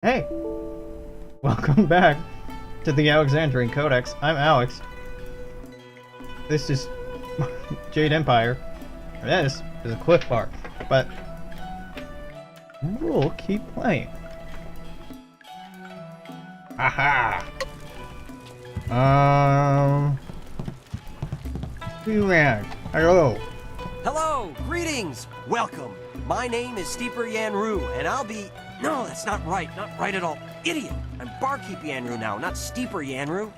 Hey, welcome back to the Alexandrian Codex. I'm Alex. This is Jade Empire. This is a Cliff Bar, but we'll keep playing. Aha! Man, hello. Hello, greetings, welcome. My name is Steeper Yanru, and I'll be... No, that's not right at all. Idiot! I'm Barkeep Yanru now, not Steeper Yanru.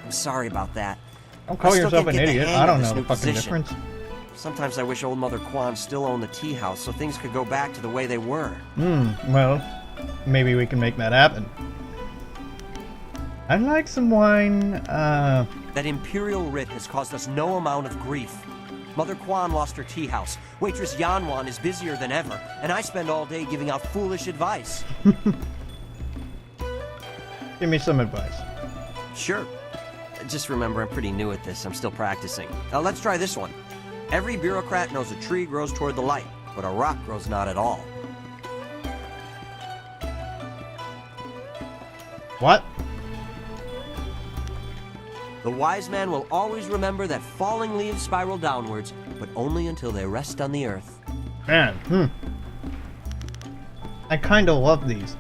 I'm sorry about that. Don't call yourself an idiot. I don't know the fucking position. difference. Sometimes I wish old Mother Quan still owned the tea house so things could go back to the way they were. Well, maybe we can make that happen. I'd like some wine, That imperial writ has caused us no amount of grief. Mother Quan lost her tea house. Waitress Yanwan is busier than ever, and I spend all day giving out foolish advice. Give me some advice. Sure. Just remember, I'm pretty new at this. I'm still practicing. Let's try this one. Every bureaucrat knows a tree grows toward the light, but a rock grows not at all. What? The wise man will always remember that falling leaves spiral downwards, but only until they rest on the earth. Man, I kinda love these.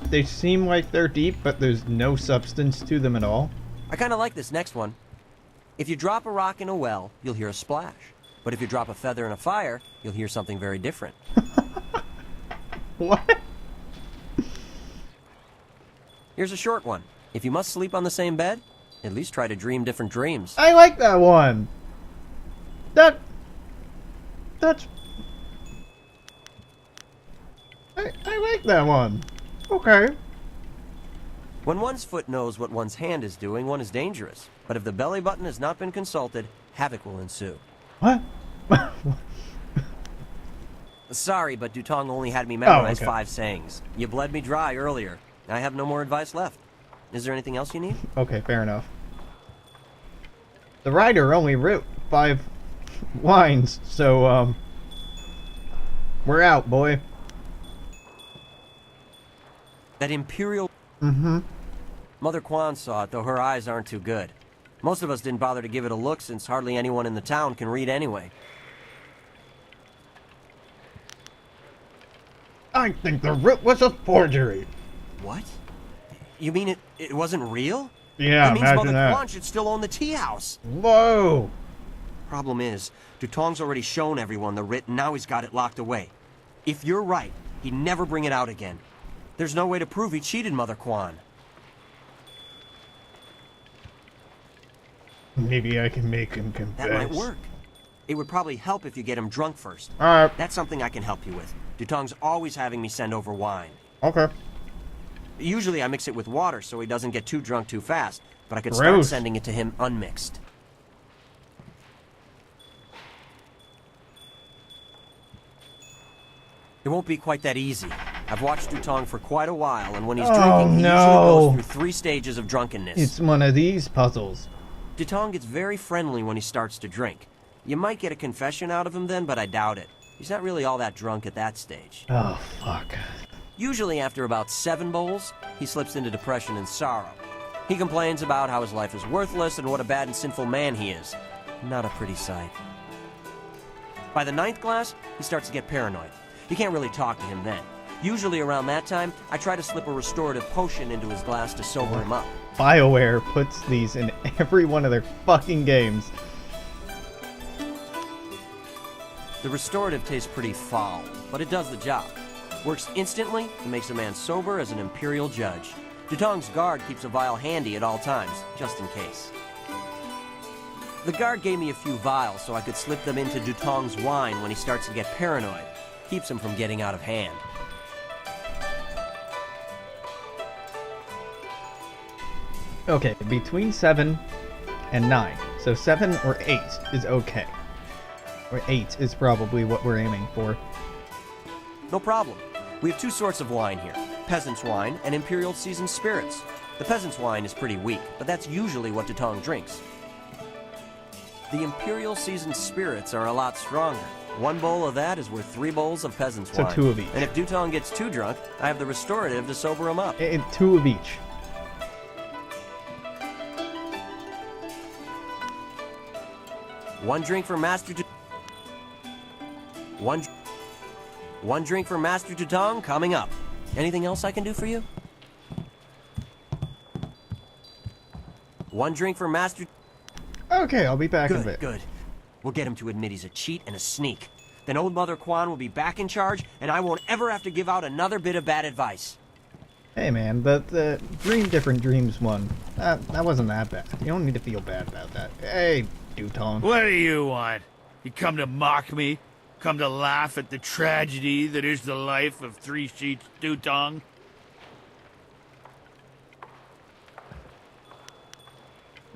They seem like they're deep, but there's no substance to them at all. I kind of like this next one. If you drop a rock in a well, you'll hear a splash. But if you drop a feather in a fire, you'll hear something very different. What? Here's a short one. If you must sleep on the same bed, at least try to dream different dreams. I like that one. That's... I like that one. Okay. When one's foot knows what one's hand is doing, one is dangerous. But if the belly button has not been consulted, havoc will ensue. What? Sorry, but Dutong only had me memorize okay. 5 sayings. You bled me dry earlier. I have no more advice left. Is there anything else you need? Okay, fair enough. The writer only wrote 5 lines, so, we're out, boy. That imperial... Mm-hmm. Mother Quan saw it, though her eyes aren't too good. Most of us didn't bother to give it a look since hardly anyone in the town can read anyway. I think the writ was a forgery. What? You mean it wasn't real? Yeah, that means imagine Mother that. Quan should still own the tea house. Whoa! Problem is, Dutong's already shown everyone the writ and now he's got it locked away. If you're right, he'd never bring it out again. There's no way to prove he cheated Mother Quan. Maybe I can make him confess. That might work. It would probably help if you get him drunk first. Alright. That's something I can help you with. Dutong's always having me send over wine. Okay. Usually I mix it with water so he doesn't get too drunk too fast, but I could start Gross. sending it to him unmixed. It won't be quite that easy. I've watched Dutong for quite a while, and when he's drinking, he usually goes through 3 stages of drunkenness. It's one of these puzzles. Dutong gets very friendly when he starts to drink. You might get a confession out of him then, but I doubt it. He's not really all that drunk at that stage. Oh, fuck. Usually after about 7 bowls, he slips into depression and sorrow. He complains about how his life is worthless and what a bad and sinful man he is. Not a pretty sight. By the 9th glass, he starts to get paranoid. You can't really talk to him then. Usually around that time, I try to slip a restorative potion into his glass to sober him up. BioWare puts these in every one of their fucking games. The restorative tastes pretty foul, but it does the job. Works instantly and makes a man sober as an imperial judge. Dutong's guard keeps a vial handy at all times, just in case. The guard gave me a few vials so I could slip them into Dutong's wine when he starts to get paranoid. Keeps him from getting out of hand. Okay, between 7 and 9. So 7 or 8 is okay. Or 8 is probably what we're aiming for. No problem. We have 2 sorts of wine here. Peasant's wine and Imperial Seasoned Spirits. The peasant's wine is pretty weak, but that's usually what Dutong drinks. The Imperial Seasoned Spirits are a lot stronger. 1 bowl of that is worth 3 bowls of peasant's So wine. 2 of each. And if Dutong gets too drunk, I have the restorative to sober him up. 2 of each. One drink for Master One drink for Master Dutong coming up. Anything else I can do for you? 1 drink for Master... Okay, I'll be back in a bit. Good. We'll get him to admit he's a cheat and a sneak. Then old Mother Kwan will be back in charge, and I won't ever have to give out another bit of bad advice. Hey man, but the Dream Different Dreams one, that wasn't that bad. You don't need to feel bad about that. Hey, Dutong. What do you want? You come to mock me? Come to laugh at the tragedy that is the life of Three Sheets Dutong?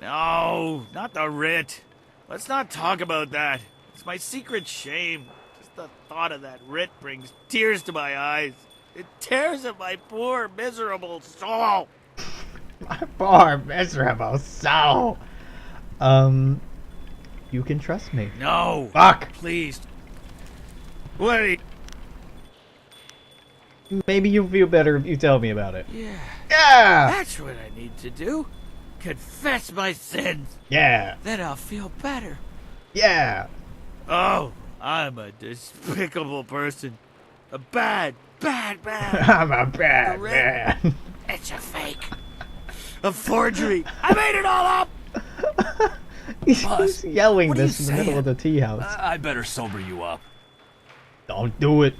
No, not the writ. Let's not talk about that. It's my secret shame. Just the thought of that writ brings tears to my eyes. It tears at my poor, miserable soul. My poor miserable soul. You can trust me. No. Fuck. Please. Wait. Maybe you'll feel better if you tell me about it. Yeah. Yeah! That's what I need to do. Confess my sins. Yeah! Then I'll feel better. Yeah! Oh, I'm a despicable person. A bad. I'm a bad man. It's a fake. A forgery. I made it all up. He's yelling what are this you in the middle of the tea house. I better sober you up. Don't do it.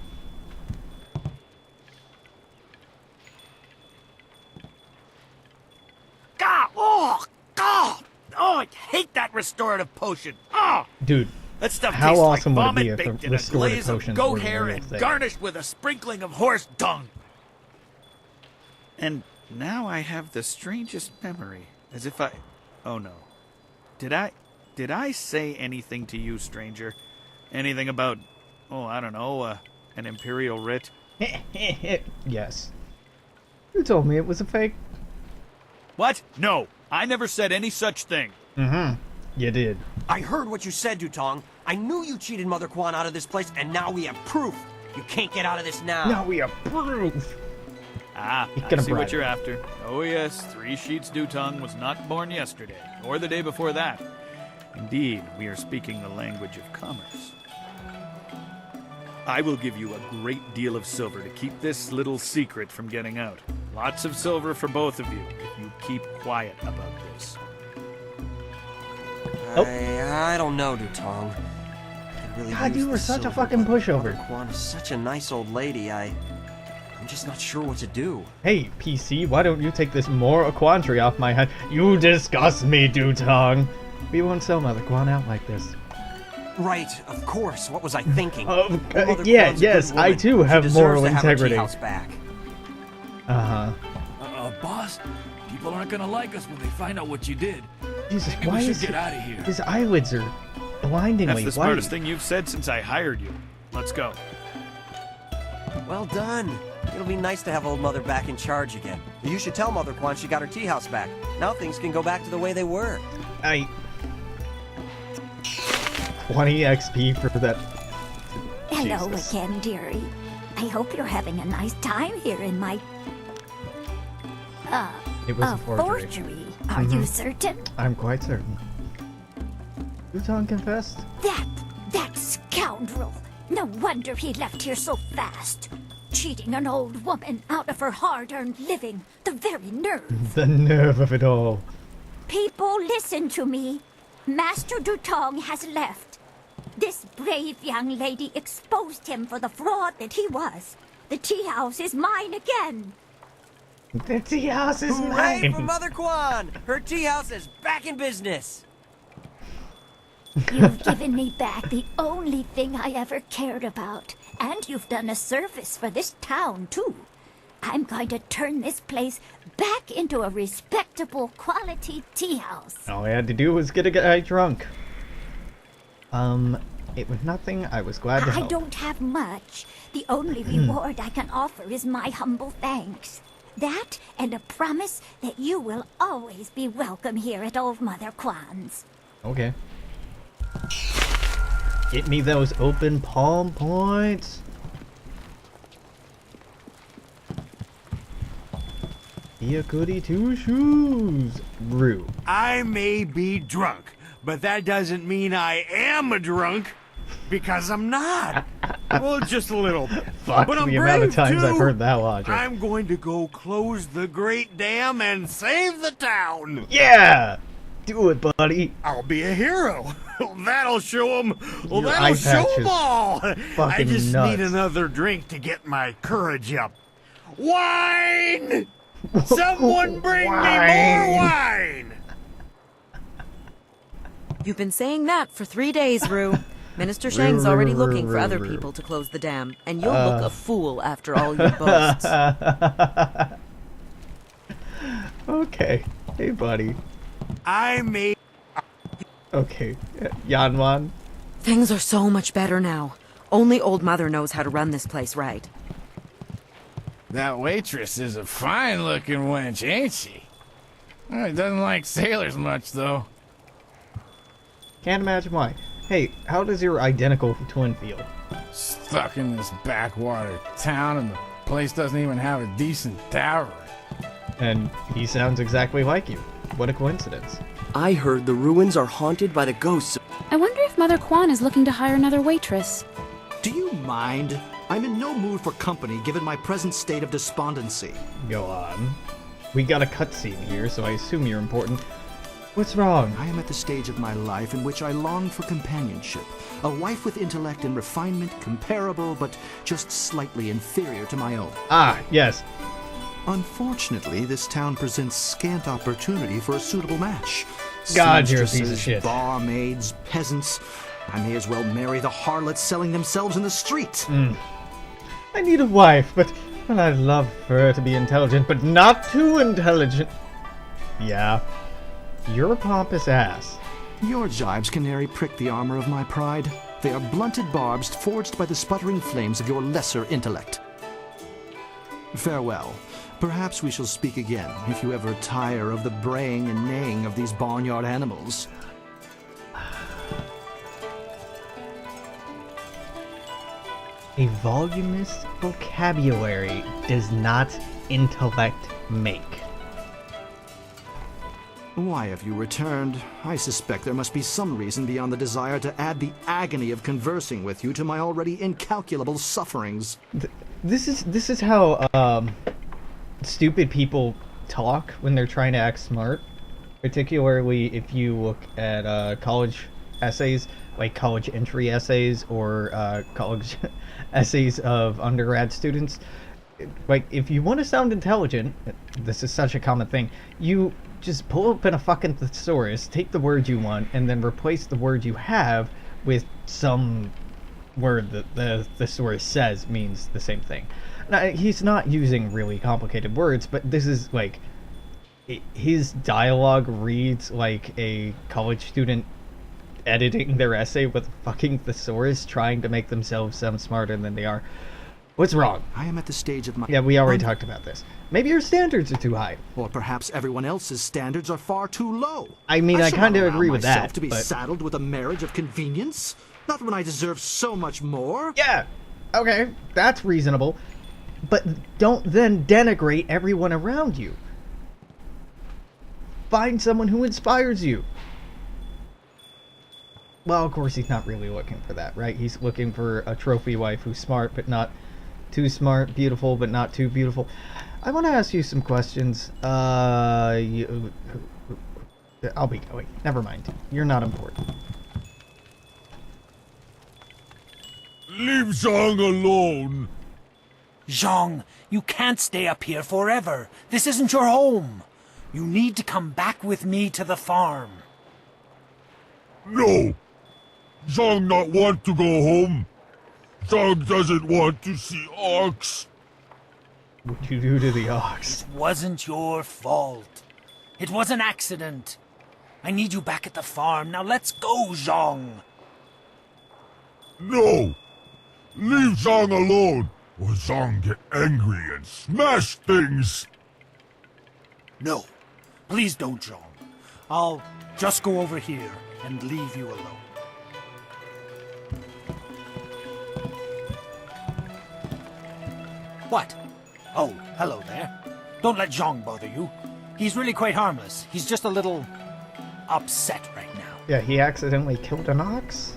God, oh, I hate that restorative potion. Oh, Dude, that stuff how tastes awesome like would it be vomit if baked in a restorative glaze of potions goat were the hair real and thing? garnished with a sprinkling of horse dung. And now I have the strangest memory, as if I... Oh no. Did I say anything to you, stranger? Anything about, I don't know, an imperial writ? Yes. You told me it was a fake. What? No, I never said any such thing. Mm-hmm. You did. I heard what you said, Dutong. I knew you cheated Mother Kwan out of this place, and now we have proof. You can't get out of this now. Now we approve. Ah, He's I gonna see bribe what you're it. after. Oh yes, Three Sheets Dutong was not born yesterday, or the day before that. Indeed, we are speaking the language of commerce. I will give you a great deal of silver to keep this little secret from getting out. Lots of silver for both of you, if you keep quiet about this. Oh. I don't know, Dutong. I really God, use you the were such a silver, fucking but pushover. Mother Kwan is such a nice old lady. I'm just not sure what to do. Hey, PC, why don't you take this more quandary off my head? You disgust me, Dutong. We won't sell Mother Kwan out like this. Right, of course. What was I thinking? Oh, Mother yeah, Kwan's a yes, good I woman. too She have deserves moral to have her integrity. tea house back. Uh-huh. Boss, people aren't gonna like us when they find out what you did. Jesus, Maybe why we should is get out of here. his eyelids are blindingly That's the white? smartest thing you've said since I hired you. Let's go. Well done. It'll be nice to have old Mother back in charge again. You should tell Mother Kwan she got her tea house back. Now things can go back to the way they were. 20 XP for that. Hello Jesus. again, dearie. I hope you're having a nice time here in my... It was a a forgery. forgery. Are you certain? I'm quite certain. Dutong confessed. That scoundrel! No wonder he left here so fast. Cheating an old woman out of her hard-earned living. The very nerve. The nerve of it all. People, listen to me. Master Dutong has left. This brave young lady exposed him for the fraud that he was. The tea house is mine again. The tea house is Hooray mine. for Mother Kwan! Her tea house is back in business. You've given me back the only thing I ever cared about. And you've done a service for this town, too. I'm going to turn this place back into a respectable quality tea house. All I had to do was get a guy drunk. It was nothing. I was glad to I help. don't have much. The only reward I can offer is my humble thanks. That and a promise that you will always be welcome here at Old Mother Kwan's. Okay. Get me those open palm points. Be a goody two shoes. Brew. I may be drunk, but that doesn't mean I am a drunk, because I'm not. Well, just a little bit. Fuck But I'm the amount of brave, times I've too. heard that logic. I'm going to go close the Great Dam and save the town. Yeah! Do it, buddy. I'll be a hero. That'll show them. Well, Your that'll eye show patch them is all. I fucking just nuts. need another drink to get my courage up. Wine! Someone bring me more wine! You've been saying that for 3 days, Rue. Minister Shang's already looking for other people to close the dam, and you'll look a fool after all your boasts. Okay. Hey, buddy. I may. Okay. Yanwan. Things are so much better now. Only Old Mother knows how to run this place right. That waitress is a fine-looking wench, ain't she? Doesn't like sailors much, though. Can't imagine why. Hey, how does your identical twin feel? Stuck in this backwater town, and the place doesn't even have a decent tavern. And he sounds exactly like you. What a coincidence. I heard the ruins are haunted by the ghosts. I wonder if Mother Kwan is looking to hire another waitress. Do you mind? I'm in no mood for company given my present state of despondency. Go on. We got a cutscene here, so I assume you're important. What's wrong? I am at the stage of my life in which I long for companionship. A wife with intellect and refinement comparable but just slightly inferior to my own. Ah, yes. Unfortunately, this town presents scant opportunity for a suitable match. God, you're a piece of Seamstresses, shit. barmaids, peasants. I may as well marry the harlots selling themselves in the street. I need a wife, but well, I'd love her to be intelligent, but not too intelligent. Yeah. You're a pompous ass. Your jibes, canary, prick the armor of my pride. They are blunted barbs forged by the sputtering flames of your lesser intellect. Farewell. Perhaps we shall speak again, if you ever tire of the braying and neighing of these barnyard animals. A voluminous vocabulary does not intellect make. Why have you returned? I suspect there must be some reason beyond the desire to add the agony of conversing with you to my already incalculable sufferings. This is how stupid people talk when they're trying to act smart. Particularly if you look at college essays, like college entry essays or college essays of undergrad students. Like, if you want to sound intelligent, this is such a common thing, you just pull open a fucking thesaurus, take the word you want, and then replace the word you have with some word that the thesaurus says means the same thing. Now, he's not using really complicated words, but this is like, his dialogue reads like a college student editing their essay with a fucking thesaurus, trying to make themselves sound smarter than they are. What's wrong? I am at the stage of my... Yeah, we already talked about this. Maybe your standards are too high. Or perhaps everyone else's standards are far too low. I mean, I shall kind of not allow agree with myself that, to be but... saddled with a marriage of convenience? Not when I deserve so much more. Yeah, okay, that's reasonable. But don't then denigrate everyone around you. Find someone who inspires you. Well, of course, he's not really looking for that, right? He's looking for a trophy wife who's smart, but not too smart, beautiful, but not too beautiful. I want to ask you some questions. I'll be going. Never mind. You're not important. Leave Zhang alone. Zhang, you can't stay up here forever. This isn't your home. You need to come back with me to the farm. No. Zhang not want to go home. Zhang doesn't want to see ox. What'd you do to the ox? It wasn't your fault. It was an accident. I need you back at the farm. Now let's go, Zhang. No. Leave Zhang alone, or Zhang get angry and smash things. No. Please don't, Zhang. I'll just go over here and leave you alone. What? Oh, hello there. Don't let Zhang bother you. He's really quite harmless. He's just a little upset right now. Yeah, he accidentally killed an ox?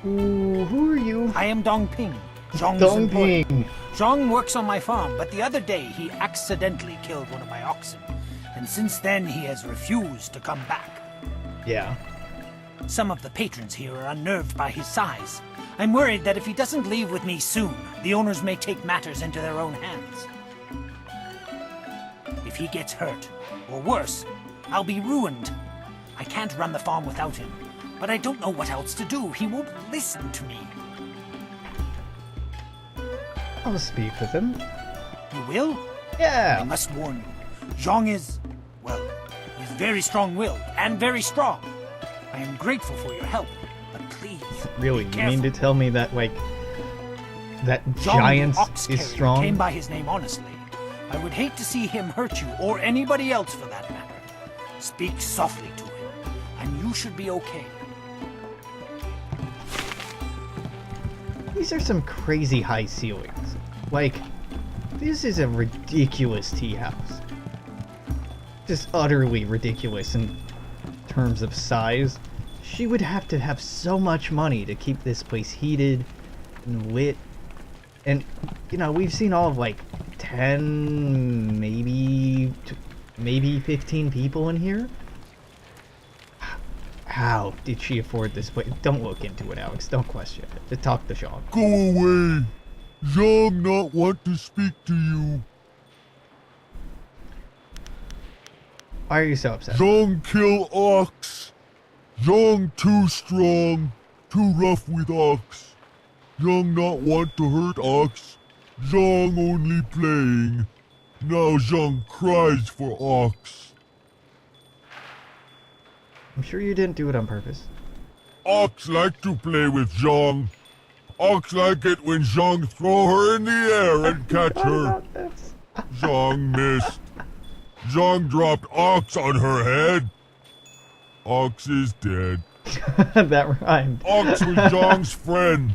Ooh, who are you? I am Dong Ping. Zhang's Dong employee. Ping. Zhang works on my farm, but the other day he accidentally killed one of my oxen. And since then he has refused to come back. Yeah. Some of the patrons here are unnerved by his size. I'm worried that if he doesn't leave with me soon, the owners may take matters into their own hands. If he gets hurt, or worse, I'll be ruined. I can't run the farm without him, but I don't know what else to do. He won't listen to me. I'll speak with him. You will? Yeah. I must warn you, Zhang is, well, he's very strong-willed and very strong. I am grateful for your help, but please, Really, be you careful. mean to tell me that, like, that Zhang, the giant ox is carrier, strong? came by his name honestly. I would hate to see him hurt you, or anybody else for that matter. Speak softly to him, and you should be okay. These are some crazy high ceilings. Like, this is a ridiculous tea house. Just utterly ridiculous in terms of size. She would have to have so much money to keep this place heated and lit. And, you know, we've seen all of like 10, maybe 15 people in here. How did she afford this place? Don't look into it, Alex. Don't question it. Just talk to Sean. Go away. Zhang not want to speak to you. Why are you so upset? Zhang kill ox. Zhang too strong, too rough with ox. Zhang not want to hurt ox. Zhang only playing. Now Zhang cries for ox. I'm sure you didn't do it on purpose. Ox like to play with Zhang. Ox like it when Zhang throw her in the air and catch her. Zhang missed. Zhang dropped Ox on her head. Ox is dead. That rhymed. Ox was Zhang's friend.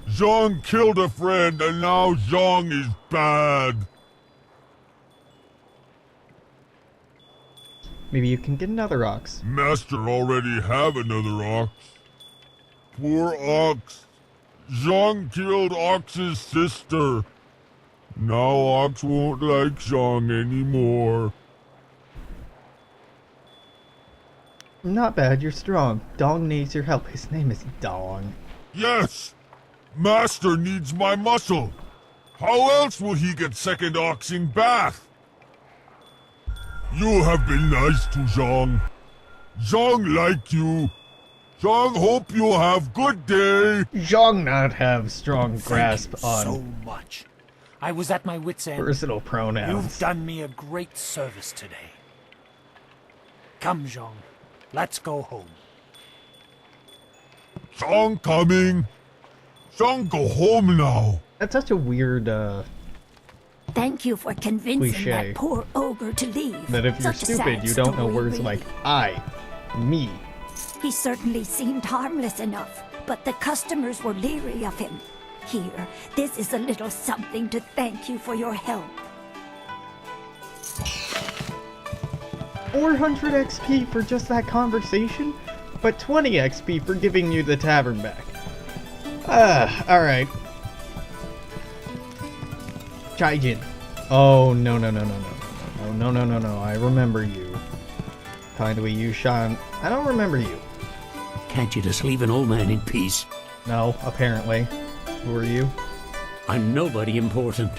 Zhang killed a friend and now Zhang is bad. Maybe you can get another ox. Master already have another ox. Poor Ox. Zhang killed Ox's sister. Now Ox won't like Zhang anymore. Not bad, you're strong. Dong needs your help. His name is Dong. Yes! Master needs my muscle. How else will he get second oxing bath? You have been nice to Zhang. Zhang like you. Zhang hope you have good day. Zhang not have strong grasp Thank you on so much. I was at my wit's end. personal pronouns. You've done me a great service today. Come, Zhang. Let's go home. Zhang coming. Zhang go home now. That's such a weird, Thank you for convincing Cliche. that poor ogre to leave. that if you're Such a stupid, sad you don't know story, words really. like I, me. He certainly seemed harmless enough, but the customers were leery of him. Here, this is a little something to thank you for your help. 400 XP for just that conversation, but 20 XP for giving you the tavern back. Alright. Jaijin. Oh, no. No, I remember you. Kindly you, Sean. I don't remember you. Can't you just leave an old man in peace? No, apparently. Who are you? I'm nobody important.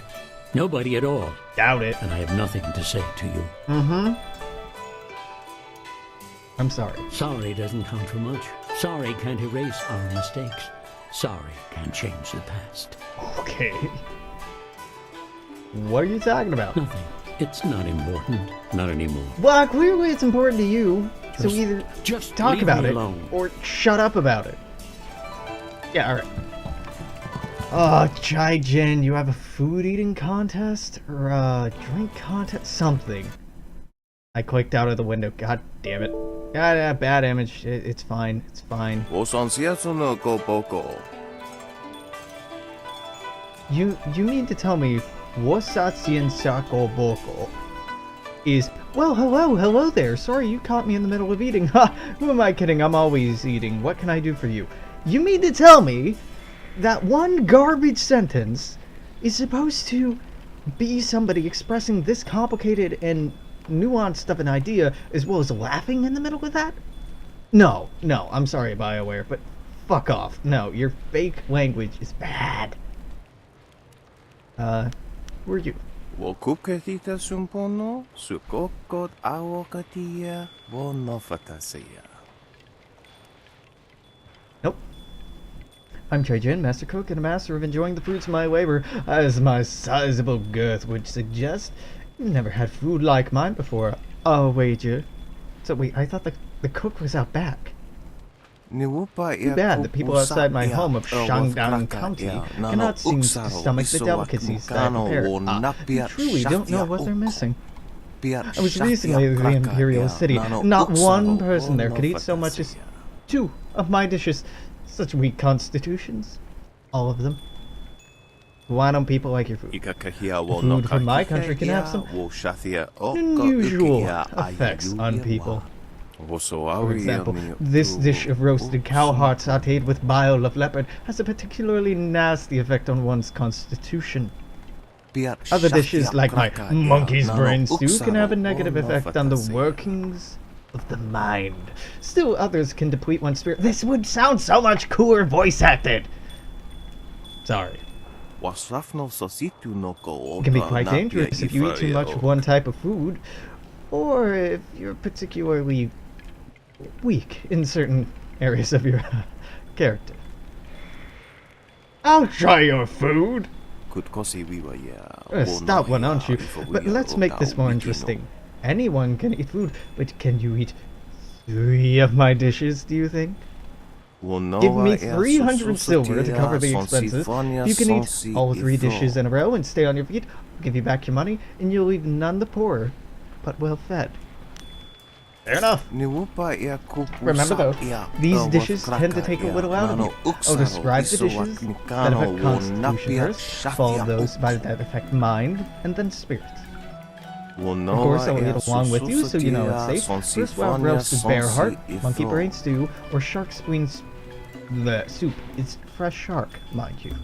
Nobody at all. Doubt it. And I have nothing to say to you. Mm-hmm. I'm sorry. Sorry doesn't count for much. Sorry can't erase our mistakes. Sorry can't change the past. Okay. What are you talking about? Nothing. It's not important. Not anymore. Well, clearly it's important to you. So Just- either just talk leave about me it alone. or shut up about it. Yeah, alright. Oh, Jaijin, you have a food eating contest? Or a drink contest? Something. I clicked out of the window. God damn it. Yeah, bad image. It's fine. It's fine. You mean to tell me Wasatien Sako Boko is... Well, hello there. Sorry, you caught me in the middle of eating. Ha! Who am I kidding? I'm always eating. What can I do for you? You mean to tell me that one garbage sentence is supposed to be somebody expressing this complicated and nuanced of an idea as well as laughing in the middle of that? No, I'm sorry, BioWare, but fuck off. No, your fake language is bad. Who are you? Wokuketita sumpono, sukokot awokatia, wonofatasea. Nope. I'm Trajan, Master Cook and a master of enjoying the fruits of my labor, as my sizable girth would suggest. You've never had food like mine before, I'll wager. So wait, I thought the cook was out back. Too bad the people outside my home of Shangdang County cannot seem to stomach the delicacies that I prepare. You truly don't know what they're missing. I was recently in the Imperial City. Not one person there could eat so much as 2 of my dishes. Such weak constitutions. All of them. Why don't people like your food? Food from my country can have some unusual effects on people. For example, this dish of roasted cow heart sautéed with bile of leopard has a particularly nasty effect on one's constitution. Other dishes, like my monkey's brain stew, can have a negative effect on the workings of the mind. Still others can deplete one's spirit. This would sound so much cooler voice acted! Sorry. It can be quite dangerous if you eat too much of one type of food, or if you're particularly weak in certain areas of your character. I'll try your food! A stout one, aren't you? But let's make this more interesting. Anyone can eat food, but can you eat 3 of my dishes, do you think? Give me 300 silver to cover the expenses. You can eat all 3 dishes in a row and stay on your feet. I'll give you back your money, and you'll leave none the poorer, but well fed. Fair enough. Remember though, these dishes tend to take a little out of you. I'll describe the dishes that affect constitution first, followed those that affect mind, and then spirit. Of course, I'll eat along with you so you know it's safe. First wild roasted bear heart, monkey brain stew, or shark spleen the soup. It's fresh shark, mind you.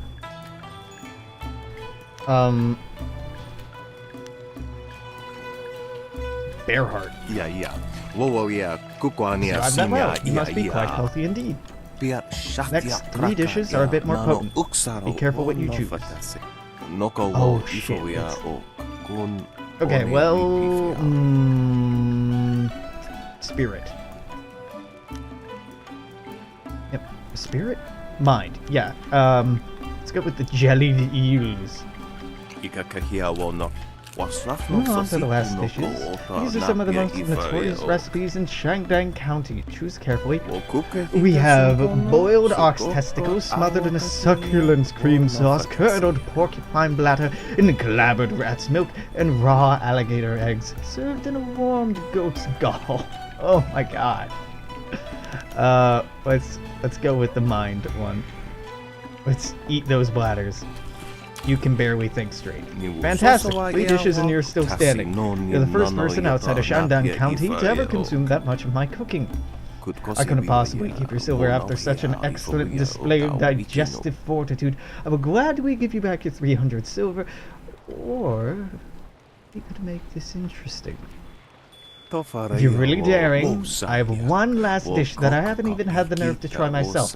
Bear heart. Yeah. Describe that well. You must be quite healthy indeed. Next 3 dishes are a bit more potent. Be careful what you choose. Oh shit. Okay, well... spirit. Yep, spirit? Mind, yeah. Let's go with the jellied eels. Moving on to the last dishes. These are some of the most notorious recipes in Shangdang County. Choose carefully. We have boiled ox testicles smothered in a succulent cream sauce, curdled porcupine bladder in clabbered rat's milk, and raw alligator eggs served in a warmed goat's gall. Oh my god. Let's go with the mind one. Let's eat those bladders. You can barely think straight. Fantastic! 3 dishes and you're still standing. You're the first person outside of Shandong County to ever consume that much of my cooking. I couldn't possibly keep your silver after such an excellent display of digestive fortitude. I will gladly give you back your 300 silver, or we could make this interesting. If you're really daring, I have one last dish that I haven't even had the nerve to try myself.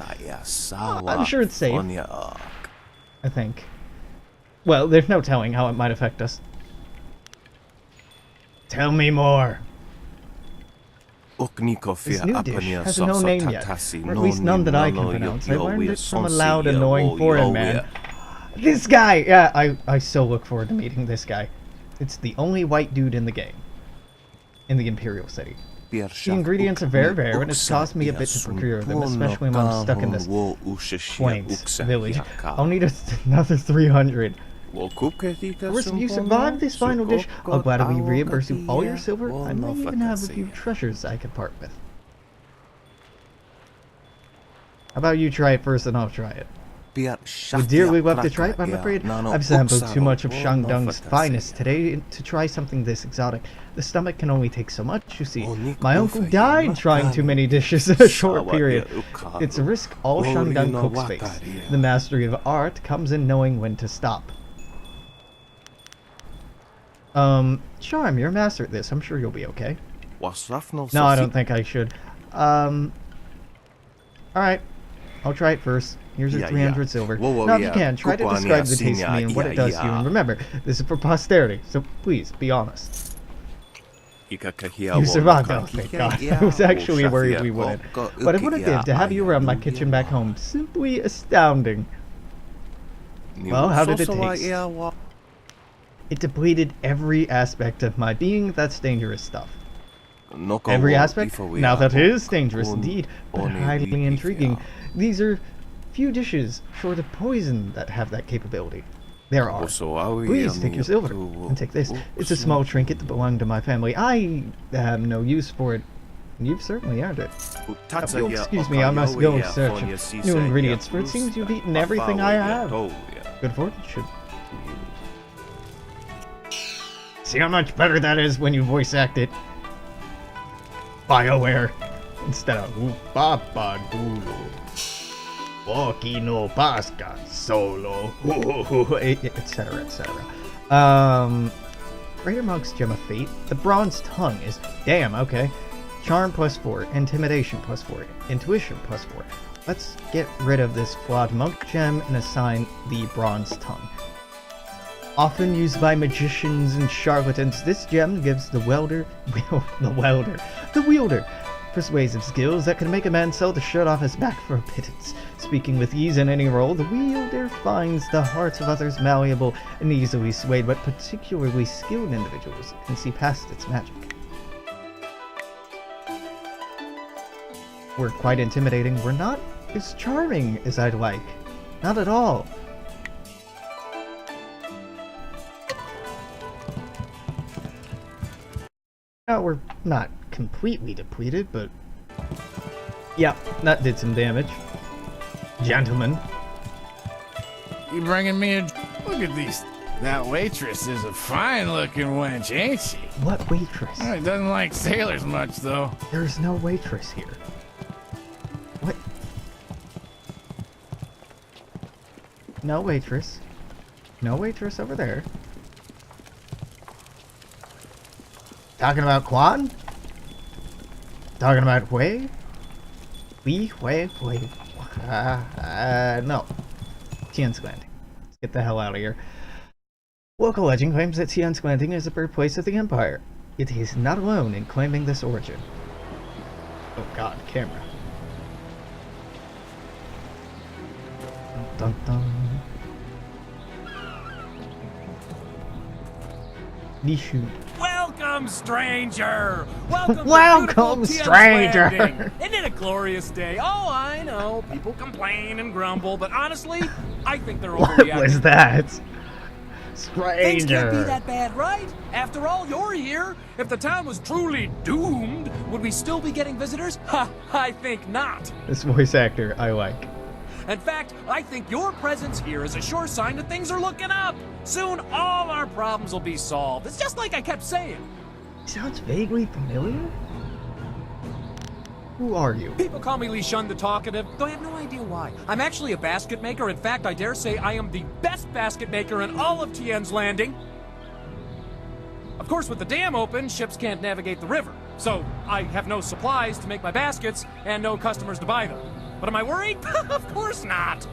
I'm sure it's safe. I think. Well, there's no telling how it might affect us. Tell me more. This new dish has no name yet, or at least none that I can pronounce. I learned it from a loud, annoying foreign man. This guy! Yeah, I so look forward to meeting this guy. It's the only white dude in the game. In the Imperial City. The ingredients are very rare, and it's cost me a bit to procure them, especially when I'm stuck in this quaint village. I'll need another 300. Of course, if you survive this final dish, I'll gladly reimburse you all your silver. I may even have a few treasures I can part with. How about you try it first and I'll try it? Would dearly love to try it, but I'm afraid I've sampled too much of Shandong's finest today to try something this exotic. The stomach can only take so much, you see. My uncle died trying too many dishes in a short period. It's a risk all Shandong cooks face. The mastery of art comes in knowing when to stop. Charm, you're a master at this. I'm sure you'll be okay. No, I don't think I should. Alright. I'll try it first. Here's your 300 silver. Now, if you can, try to describe the taste to me and what it does to you. And remember, this is for posterity, so please, be honest. You survived, oh thank God. I was actually worried we wouldn't. But it would have been to have you around my kitchen back home. Simply astounding. Well, how did it taste? It depleted every aspect of my being. That's dangerous stuff. Every aspect? Now that is dangerous indeed, but highly intriguing. These are few dishes short of poison that have that capability. There are. Please take your silver and take this. It's a small trinket that belonged to my family. I have no use for it. You've certainly earned it. You'll excuse me, I must go in search of new ingredients, for it seems you've eaten everything I have. Good fortune. See how much better that is when you voice act it. BioWare instead of Papa Dulu. Walkie no Pasca Solo. Etc. etc. Greater Monk's Gem of Fate. The Bronze Tongue is damn okay. Charm +4, Intimidation +4, Intuition +4. Let's get rid of this flawed monk gem and assign the Bronze Tongue. Often used by magicians and charlatans, this gem gives the wielder persuasive skills that can make a man sell the shirt off his back for a pittance. Speaking with ease in any role, the wielder finds the hearts of others malleable and easily swayed, but particularly skilled individuals can see past its magic. We're quite intimidating. We're not as charming as I'd like. Not at all. Now, we're not completely depleted, but... yeah, that did some damage. Gentlemen. You bringing me a... look at these. That waitress is a fine-looking wench, ain't she? What waitress? It doesn't like sailors much, though. There's no waitress here. What? No waitress. No waitress over there. Talking about Quan? Talking about Hui? Hui? No. Tian's Landing. Let's get the hell out of here. Local legend claims that Tian's Landing is the birthplace of the Empire. It is not alone in claiming this origin. Oh god, camera. Dun dun. Nishu. Welcome, stranger! Welcome, Welcome, stranger! Landing. Isn't it a glorious day? Oh, I know. People complain and grumble, but honestly, I think they're overreacting. What was that? Stranger. Things can't be that bad, right? After all, you're here. If the town was truly doomed, would we still be getting visitors? Ha! I think not. This voice actor, I like. In fact, I think your presence here is a sure sign that things are looking up. Soon, all our problems will be solved. It's just like I kept saying. Sounds vaguely familiar? Who are you? People call me Li Shun the Talkative, though I have no idea why. I'm actually a basket maker. In fact, I dare say I am the best basket maker in all of Tian's Landing. Of course, with the dam open, ships can't navigate the river. So, I have no supplies to make my baskets and no customers to buy them. But am I worried? Of course not.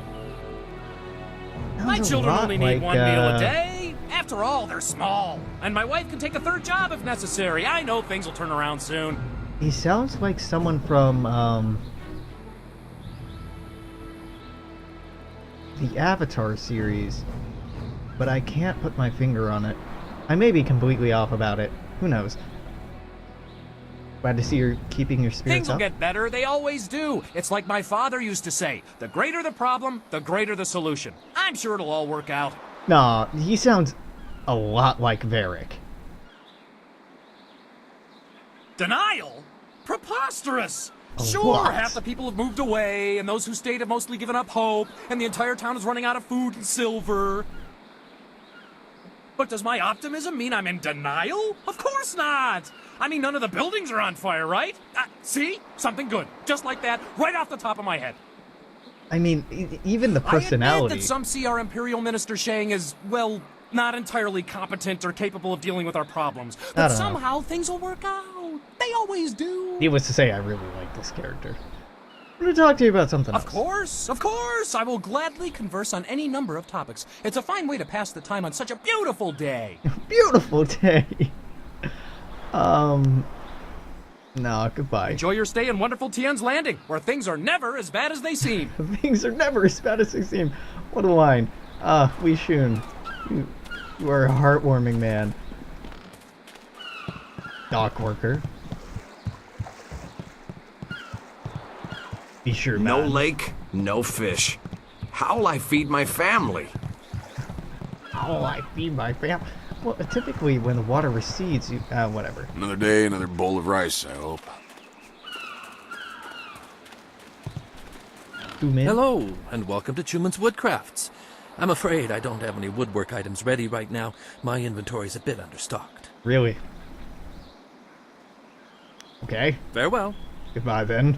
My children only need one meal a day. After all, they're small. And my wife can take a third job if necessary. I know things will turn around soon. He sounds like someone from, the Avatar series. But I can't put my finger on it. I may be completely off about it. Who knows? Glad to see you're keeping your spirits Things will up. get better. They always do. It's like my father used to say, the greater the problem, the greater the solution. I'm sure it'll all work out. Nah, he sounds a lot like Varric. Denial? Preposterous! Sure, lot. half the people have moved away, and those who stayed have mostly given up hope, and the entire town is running out of food and silver. But does my optimism mean I'm in denial? Of course not! I mean, none of the buildings are on fire, right? See? Something good. Just like that, right off the top of my head. I mean, even the I personality. admit that some see our Imperial Minister Shang as, well, not entirely competent or capable of dealing with our problems. But somehow things will work out. They always do. Needless to say, I really like this character. I'm going to talk to you about something else. Of course. I will gladly converse on any number of topics. It's a fine way to pass the time on such a beautiful day. Beautiful day. No, goodbye. Enjoy your stay in wonderful Tien's Landing, where things are never as bad as they seem. Things are never as bad as they seem. What a line. Wei Shun, you are a heartwarming man. Dock worker. Be sure, No man. lake, no fish. How'll I feed my family? How'll I feed my family? Well, typically when the water recedes, you whatever. Another day, another bowl of rice, I hope. Hello, and welcome to Chuman's Woodcrafts. I'm afraid I don't have any woodwork items ready right now. My inventory's a bit understocked. Really? Okay. Farewell. Goodbye then.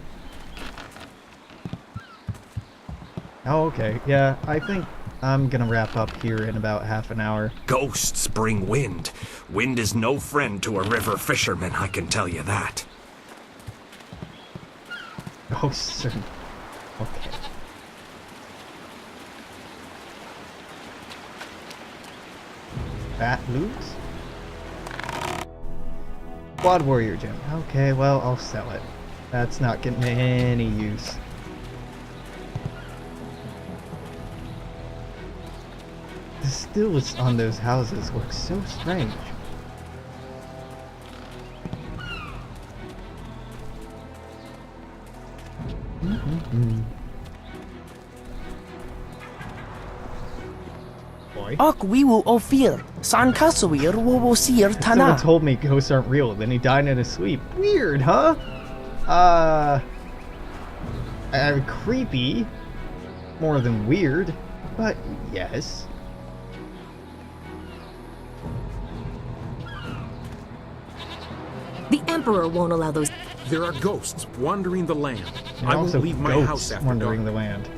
Oh, okay. Yeah, I think I'm gonna wrap up here in about half an hour. Ghosts bring wind. Wind is no friend to a river fisherman, I can tell you that. Ghosts are... Okay. Fat Luke's? Quad Warrior Gem. Okay, well, I'll sell it. That's not getting any use. The stills on those houses look so strange. Boy. Ak wiwu ofir, san kasawir wo sir Someone tana. told me ghosts aren't real, then he died in his sleep. Weird, huh? Creepy. More than weird, but yes. The Emperor won't allow those. There are ghosts wandering the land. And I won't also leave my ghosts house after wandering dark. the land.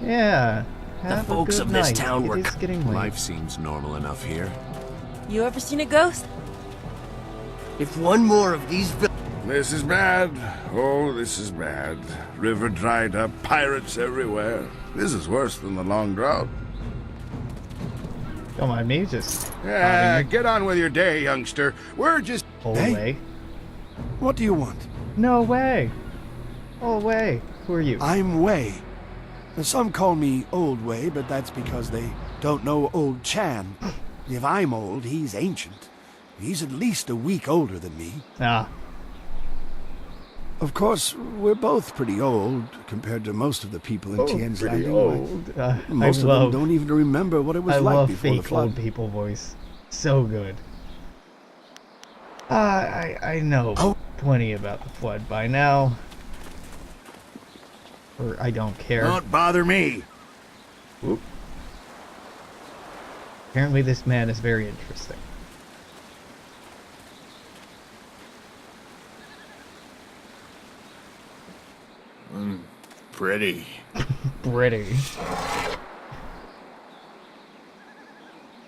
Yeah. The Have folks a good of this night. town It were is getting late. Life seems normal enough here. You ever seen a ghost? If one more of these This is bad. Oh, this is bad. River dried up, pirates everywhere. This is worse than the long drought. Don't mind me, just... Yeah, get on with your day, youngster. We're just... Pull away. What do you want? No way. Oh, way. Who are you? I'm Wei. Some call me Old Wei, but that's because they don't know Old Chan. If I'm old, he's ancient. He's at least a week older than me. Ah. Of course, we're both pretty old compared to most of the people in Both Tien's pretty Landing. old. Most of love- them don't even remember what it was I like love before the fake flood. old people voice. So good. I know plenty about the flood by now. Or I don't care. Don't bother me. Oop. Apparently this man is very interesting. Pretty. Pretty.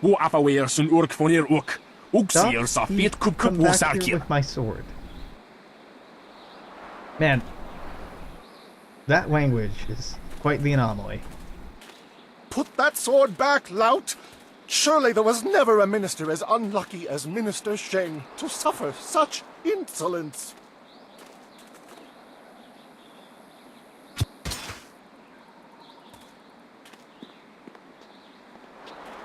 Wo afaweer sun urk vonir ook. Ook zeer sa Stop. fiet kup kup Come wo back here sarkje. with my sword. Man, that language is quite the anomaly. Put that sword back, lout! Surely there was never a minister as unlucky as Minister Sheng to suffer such insolence.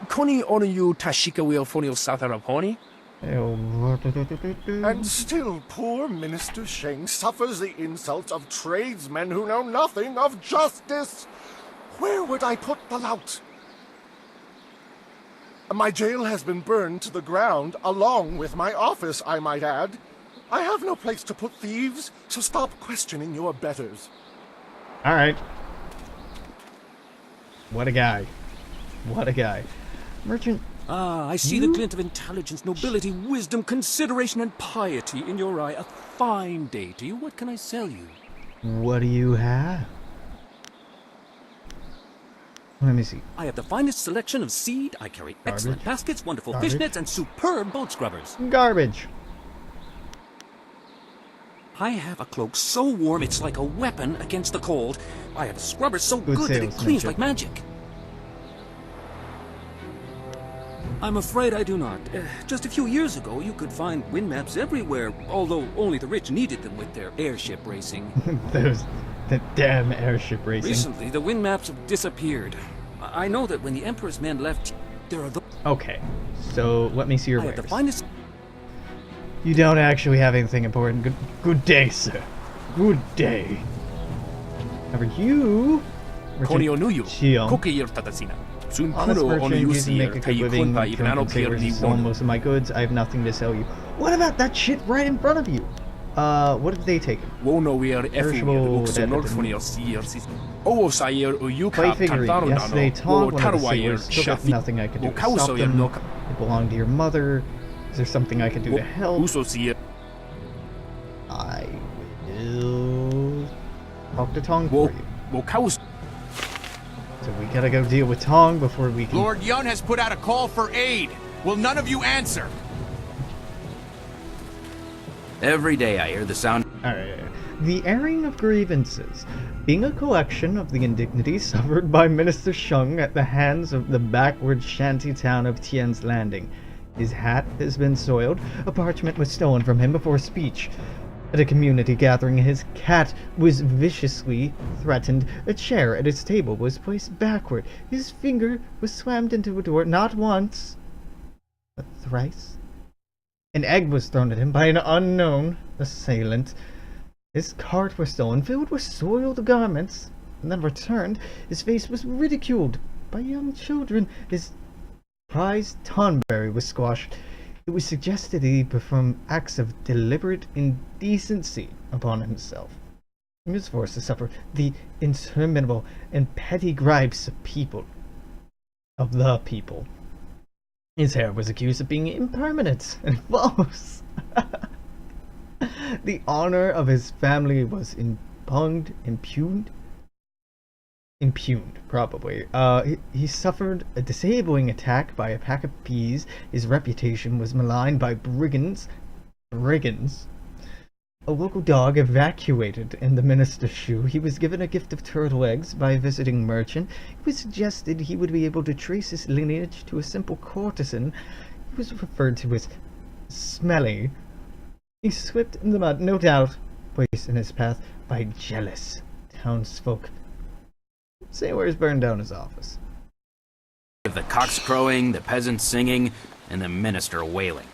Koni onu you tashika wheel fonil satharaponi? And still poor Minister Sheng suffers the insults of tradesmen who know nothing of justice. Where would I put the lout? My jail has been burned to the ground, along with my office, I might add. I have no place to put thieves, so stop questioning your betters. Alright. What a guy. What a guy. Merchant. Ah, I see the glint of intelligence, nobility, wisdom, consideration, and piety in your eye. A fine day to you. What can I sell you? What do you have? Let me see. I have the finest selection of seed. I carry excellent baskets, wonderful fishnets, and superb boat scrubbers. Garbage. I have a cloak so warm it's like a weapon against the cold. I have a scrubber so good that it cleans like magic. I'm afraid I do not. Just a few years ago, you could find wind maps everywhere, although only the rich needed them with their airship racing. The damn airship racing. Recently, the wind maps have disappeared. I know that when the Emperor's men left, there are Okay, so let me see your wares. the finest. You don't actually have anything important. Good day, sir. Good day. However, you... Honest merchant, you can make a good living, don't say where you stole most of my goods. I have nothing to sell you. What about that shit right in front of you? What did they take? Perishable... Clay figurine. Yes, they taunt one of the sailors. Took up nothing I could do to stop them. It belonged to your mother. Is there something I can do to help? I will talk to Tong for you. So we gotta go deal with Tong before we can... Lord Yun has put out a call for aid. Will none of you answer? Every day I hear the sound... Alright. The airing of grievances. Being a collection of the indignities suffered by Minister Sheng at the hands of the backward shanty town of Tien's Landing. His hat has been soiled, a parchment was stolen from him before speech. At a community gathering, his cat was viciously threatened, a chair at his table was placed backward, his finger was slammed into a door not once, but thrice. An egg was thrown at him by an unknown assailant. His cart was stolen, filled with soiled garments, and then returned. His face was ridiculed by young children. His prized tonberry was squashed. It was suggested that he perform acts of deliberate indecency upon himself. He was forced to suffer the interminable and petty gripes of the people. His hair was accused of being impermanent and false. The honor of his family was impugned, probably. He suffered a disabling attack by a pack of peas. His reputation was maligned by brigands. A local dog evacuated in the minister's shoe. He was given a gift of turtle eggs by a visiting merchant. It was suggested he would be able to trace his lineage to a simple courtesan. He was referred to as Smelly. He slipped in the mud, no doubt placed in his path by jealous townsfolk. Sailors burned down his office. The cocks crowing, the peasants singing, and the minister wailing.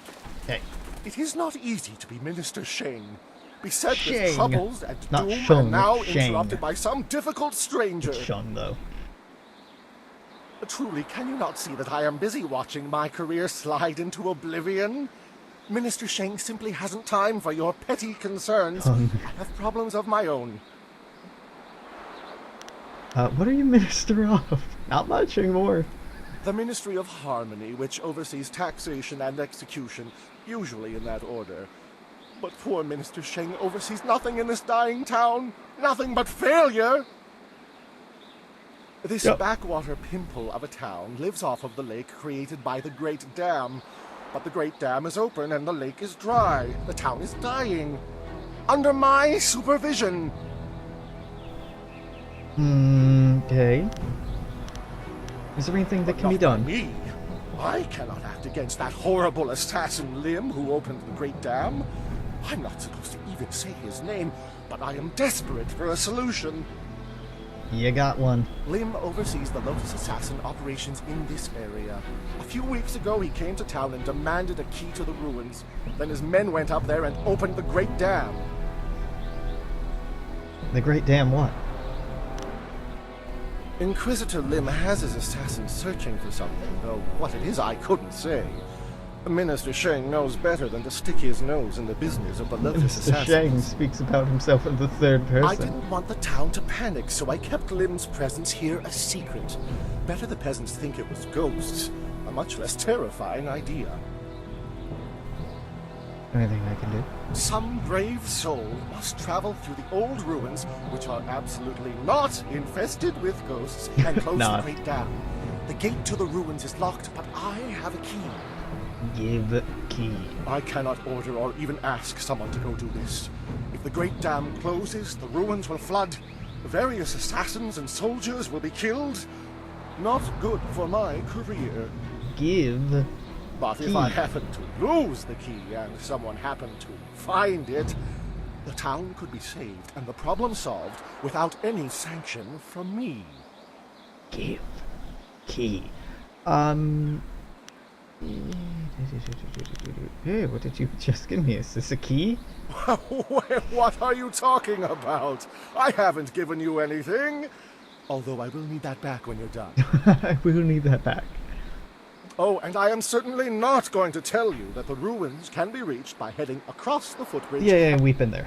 Hey. It is not easy to be Minister Sheng, beset Sheng. with troubles and Not doom, Shung, and now Sheng. interrupted by some difficult stranger. It's Shung, though. Truly, can you not see that I am busy watching my career slide into oblivion? Minister Sheng simply hasn't time for your petty concerns. I have problems of my own. What are you minister of? Not much anymore. The Ministry of Harmony, which oversees taxation and execution, usually in that order. But poor Minister Sheng oversees nothing in this dying town. Nothing but failure! This backwater pimple of a town lives off of the lake created by the Great Dam. But the Great Dam is open and the lake is dry. The town is dying. Under my supervision. Okay. Is there anything that can be done? Me? I cannot act against that horrible assassin Lim who opened the Great Dam. I'm not supposed to even say his name, but I am desperate for a solution. You got one. Lim oversees the Lotus Assassin operations in this area. A few weeks ago, he came to town and demanded a key to the ruins. Then his men went up there and opened the Great Dam. The Great Dam what? Inquisitor Lim has his assassins searching for something, though what it is I couldn't say. Minister Sheng knows better than to stick his nose in the business of beloved Mr. assassins. Sheng speaks about himself in the third person. I didn't want the town to panic, so I kept Lim's presence here a secret. Better the peasants think it was ghosts. A much less terrifying idea. Anything I can do? Some brave soul must travel through the old ruins, which are absolutely not infested with ghosts, and close the great dam. The gate to the ruins is locked, but I have a key. Give key. I cannot order or even ask someone to go do this. If the great dam closes, the ruins will flood. Various assassins and soldiers will be killed. Not good for my career. Give But if I happen to lose the key and someone happened to find it, the town could be saved and the problem solved without any sanction from me. Give key. Hey, what did you just give me? Is this a key? What are you talking about? I haven't given you anything. Although I will need that back when you're done. I will need that back. Oh, and I am certainly not going to tell you that the ruins can be reached by heading across the footbridge. Yeah, we've been there.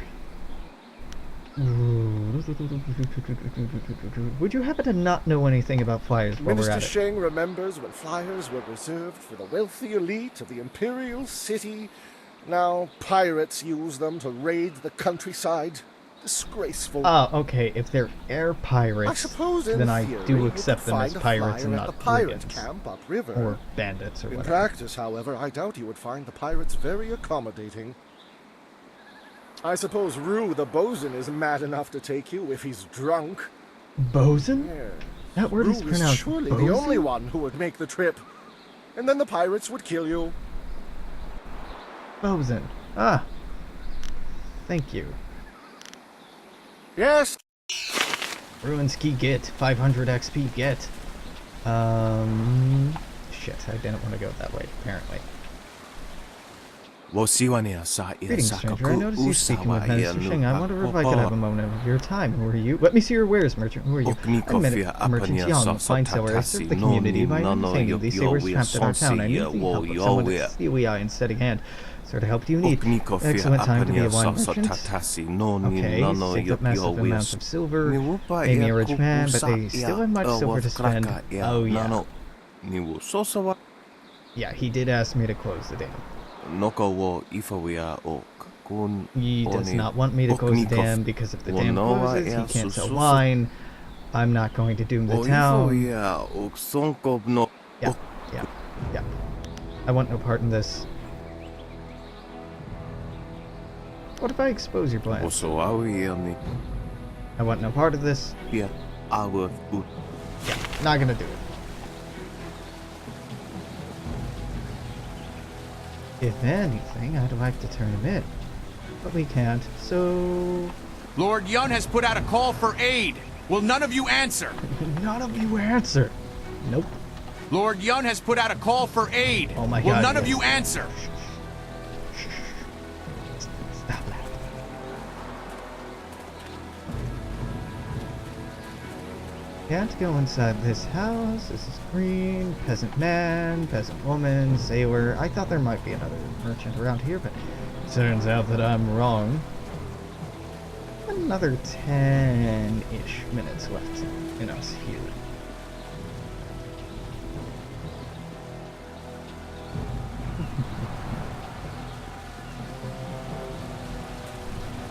Would you happen to not know anything about flyers while we're Minister at it? Sheng remembers when flyers were reserved for the wealthy elite of the Imperial City. Now pirates use them to raid the countryside. Disgraceful. Ah, okay. If they're air pirates, I suppose in then I theory, do you accept could them as find a pirates and flyer at not the pirate brigands. camp upriver. Or bandits or In whatever. practice, however, I doubt you would find the pirates very accommodating. I suppose Rue the bosun is mad enough to take you if he's drunk. Bosun? Yeah. That word Rue is pronounced surely bosun? the only one who would make the trip. And then the pirates would kill you. Bosun. Ah. Thank you. Yes. Ruins key get. 500 XP get. Shit, I didn't want to go that way, apparently. Greetings, stranger. I noticed you speaking with Minister Sheng. I wonder if I could have a moment of your time. Who are you? Let me see your wares, merchant. Who are you? I'm Merchant Yang, fine sailor. I serve the community by entertaining these sailors trapped in our town. I need the help of someone with steely eye and steady hand. Sort of help do you need? Excellent time to be a wine merchant. Okay, saved up massive amounts of silver. Maybe a rich man, but they still have much silver to spend. Oh yeah. Yeah, he did ask me to close the dam. He does not want me to close the dam because if the dam closes, he can't sell wine. I'm not going to doom the town. Yeah. I want no part in this. What if I expose your plans? I want no part of this. Yeah, not gonna do it. If anything, I'd like to turn him in. But we can't, so... Lord Yun has put out a call for aid. Will none of you answer? None of you answer. Nope. Lord Yun has put out a call for aid. Oh my Will god, none of yes. you answer? Stop that. Can't go inside this house. This is green. Peasant man, peasant woman, sailor. I thought there might be another merchant around here, but turns out that I'm wrong. Another 10-ish minutes left in us here.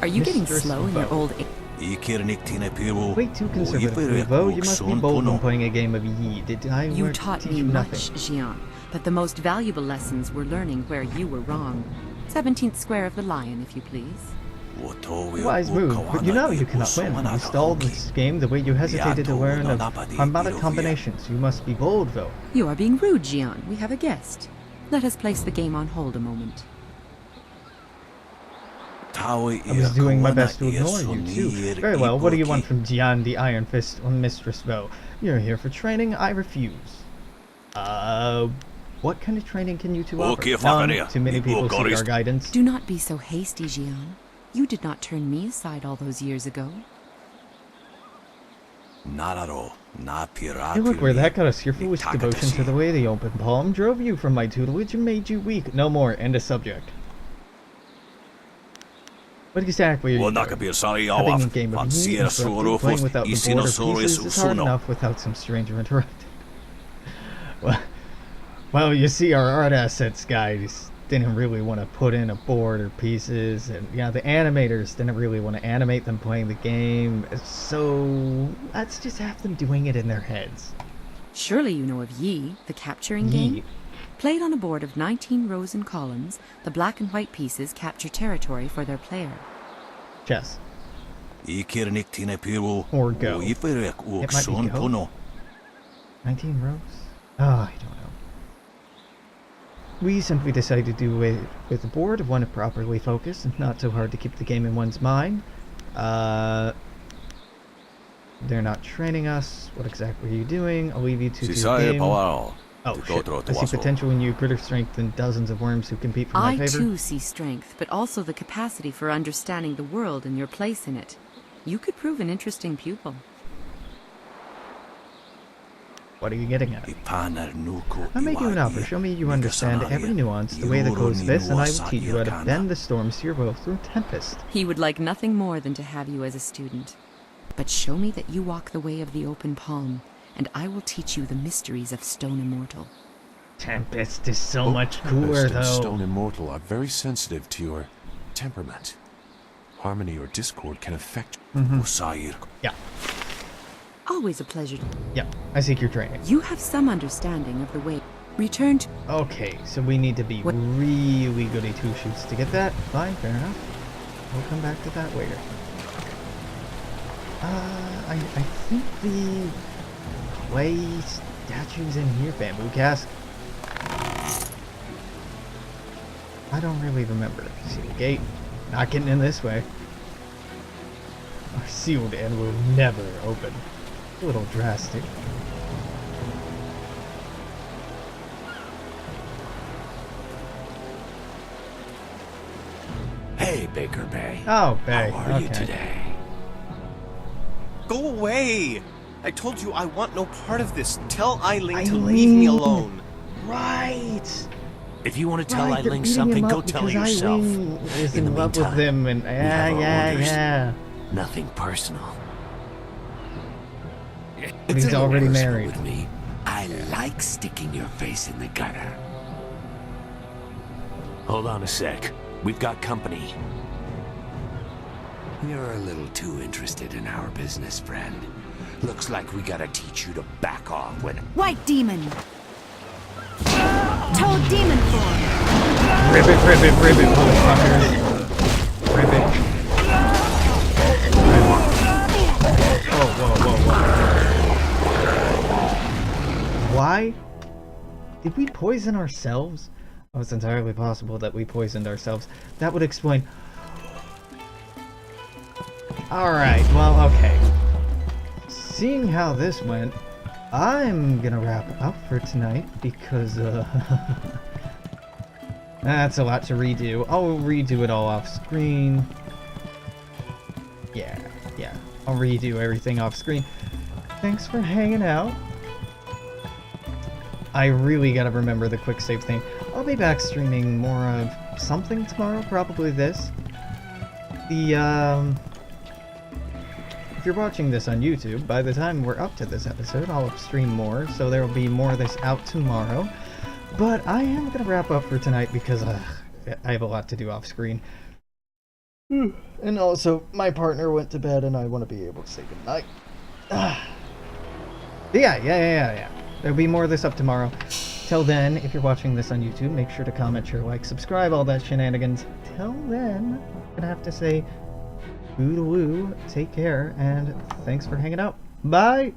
Are you getting slow in your old age? Way too conservative, Vo. You must be bold when playing a game of Yi. Did I You taught teach me you much, nothing? Jian, but the most valuable lessons were learning where you were wrong. 17th square of the lion, if you please. Wise move, but you know you cannot win. You stalled this game the way you hesitated to learn of harmonic combinations. You must be bold, Vo. You are being rude, Jian. We have a guest. Let us place the game on hold a moment. I was doing my best to ignore you, too. Very well, what do you want from Jian the Iron Fist or Mistress Vo? You're here for training, I refuse. What kind of training can you two offer? None. Too many people seek our guidance. Do not be so hasty, Jian. You did not turn me aside all those years ago. Not at all. Not pirati. Hey, look where that got us. Your foolish devotion to the way the open palm drove you from my tutelage and made you weak. No more. End of subject. What exactly are you doing? Having a game of me interrupted, playing without the board or pieces is hard enough without some stranger interrupting. Well, you see, our art assets guys didn't really want to put in a board or pieces, and yeah, the animators didn't really want to animate them playing the game, so let's just have them doing it in their heads. Surely you know of Yi, the capturing game? Played on a board of 19 rows and columns, the black and white pieces capture territory for their player. Chess. Or go. It might be go. 19 rows? Oh, I don't know. We simply decided to do it with a board, one properly focused and not so hard to keep the game in one's mind. They're not training us. What exactly are you doing? I'll leave you to the game. Oh, shit. I see potential in you, greater strength than dozens of worms who compete for my favor. I too see strength, but also the capacity for understanding the world and your place in it. You could prove an interesting pupil. What are you getting at? I'll make you an offer. Show me you understand every nuance, the way that goes this, and I will teach you how to bend the storms to your will through tempest. He would like nothing more than to have you as a student. But show me that you walk the way of the open palm, and I will teach you the mysteries of Stone Immortal. Tempest is so much cooler, Tempest and though. Stone Immortal are very sensitive to your temperament. Harmony or discord can affect Yeah. Always a pleasure. Yeah, I seek your training. You have some understanding of the way. Return to... Okay, so we need to be really goody two-shoes to get that. Fine, fair enough. We'll come back to that later. I think the clay statues in here, bamboo cask. I don't really remember. See the gate? Not getting in this way. Are sealed and will never open. A little drastic. Hey, Baker Bay. Oh, Bay. How are you today? Go away! I told you I want no part of this. Tell Eileen to leave me alone. Right. If you want to tell Eileen something, go tell her yourself. Eileen is in love with him, and yeah. Nothing personal. But he's already married. With me, I like sticking your face in the gutter. Hold on a sec. We've got company. You're a little too interested in our business, friend. Looks like we gotta teach you to back off when... White demon! Toad demon form! Ribbit, motherfuckers. Ribbit. Whoa. Why? Did we poison ourselves? Oh, it's entirely possible that we poisoned ourselves. That would explain... Alright, well, okay. Seeing how this went, I'm gonna wrap up for tonight because, that's a lot to redo. I'll redo it all off screen. Yeah. I'll redo everything off screen. Thanks for hanging out. I really gotta remember the quick save thing. I'll be back streaming more of something tomorrow, probably this. If you're watching this on YouTube, by the time we're up to this episode, I'll stream more, so there will be more of this out tomorrow. But I am gonna wrap up for tonight because I have a lot to do off screen. And also, my partner went to bed and I want to be able to say goodnight. Yeah. There'll be more of this up tomorrow. Till then, if you're watching this on YouTube, make sure to comment, share, like, subscribe, all that shenanigans. Till then, I'm gonna have to say, toodaloo, take care, and thanks for hanging out. Bye!